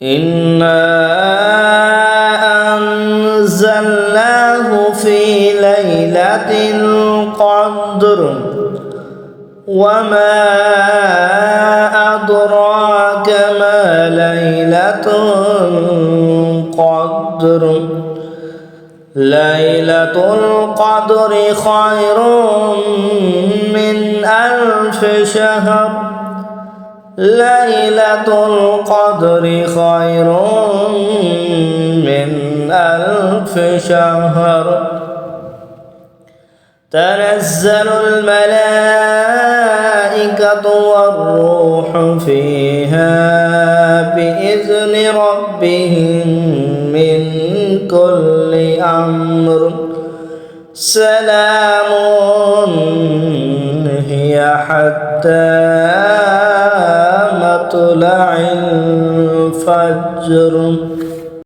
إنا أنزلناه في ليلة القدر وما أدراك ما ليلة القدر ليلة القدر خير من 1000 شهر ليلة القدر خير من 1000 شهر تنزل الملائكة والروح فيها بإذن ربهم من كل أمر سلام هي حتى مطلع الفجر.